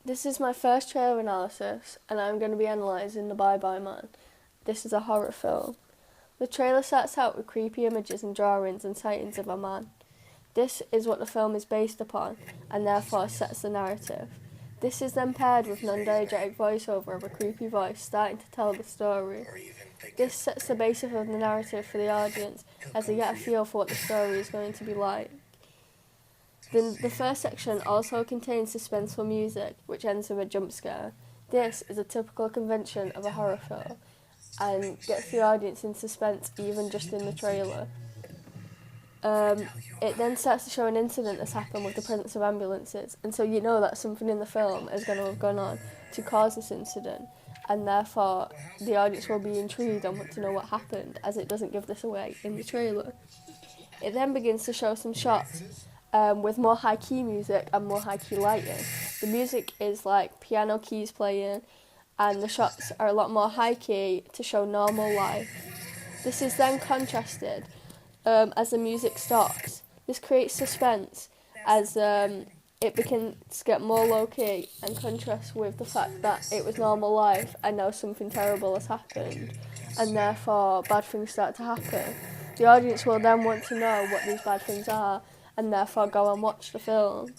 This is my first trailer analysis, and I'm going to be analysing The Bye Bye Man. This is a horror film. The trailer starts out with creepy images and drawings and sightings of a man. This is what the film is based upon, and therefore sets the narrative. This is then paired with non-diegetic voiceover of a creepy voice starting to tell the story. This sets the basis of the narrative for the audience as they get a feel for what the story is going to be like. The first section also contains suspenseful music, which ends with a jump scare. This is a typical convention of a horror film, and gets the audience in suspense even just in the trailer. It then starts to show an incident that's happened with the presence of ambulances, and so you know that something in the film is going to have gone on to cause this incident, and therefore the audience will be intrigued and want to know what happened, as it doesn't give this away in the trailer. It then begins to show some shots with more high-key music and more high-key lighting. The music is like piano keys playing, and the shots are a lot more high-key to show normal life. This is then contrasted as the music stops. This creates suspense as it begins to get more low-key and contrasts with the fact that it was normal life and now something terrible has happened, and therefore bad things start to happen. The audience will then want to know what these bad things are, and therefore go and watch the film.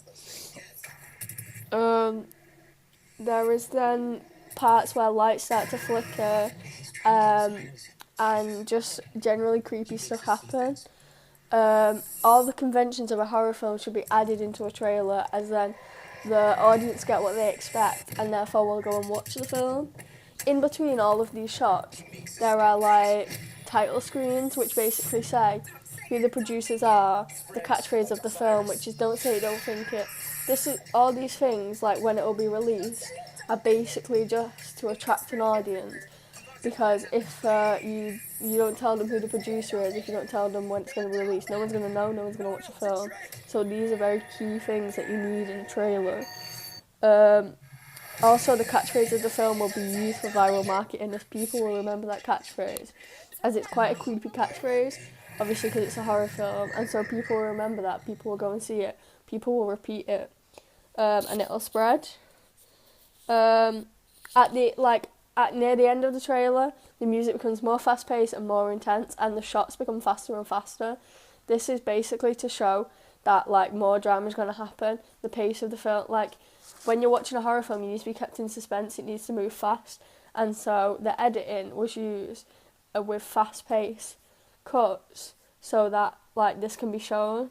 There is then parts where lights start to flicker, and just generally creepy stuff happen. All the conventions of a horror film should be added into a trailer, as then the audience get what they expect, and therefore will go and watch the film. In between all of these shots, there are like title screens which basically say who the producers are, the catchphrase of the film, which is "Don't say it, don't think it." This is all these things, like when it will be released, are basically just to attract an audience. Because if you don't tell them who the producer is, if you don't tell them when it's going to be released, no one's going to know, no one's going to watch the film. So these are very key things that you need in a trailer. Also, the catchphrase of the film will be used for viral marketing, as people will remember that catchphrase, as it's quite a creepy catchphrase, obviously because it's a horror film, and so people will remember that, people will go and see it, people will repeat it, and it'll spread. Near the end of the trailer, the music becomes more fast-paced and more intense, and the shots become faster and faster. This is basically to show that like more drama is going to happen. The pace of the film, like when you're watching a horror film, you need to be kept in suspense. It needs to move fast, and so the editing was used with fast-paced cuts so that like this can be shown.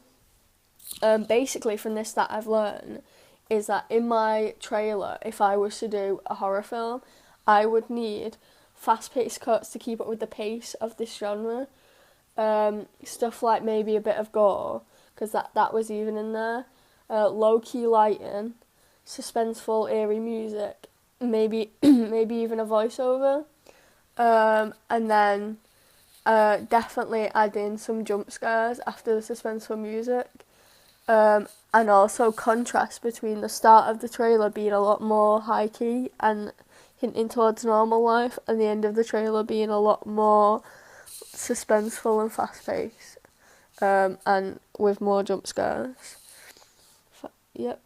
Basically, from this that I've learned is that in my trailer, if I was to do a horror film, I would need fast-paced cuts to keep up with the pace of this genre. Stuff like maybe a bit of gore, because that was even in there. Low-key lighting, suspenseful, eerie music, maybe maybe even a voiceover, and then definitely add in some jump scares after the suspenseful music. And also contrast between the start of the trailer being a lot more high-key and hinting towards normal life, and the end of the trailer being a lot more suspenseful and fast-paced, and with more jump scares. Yep.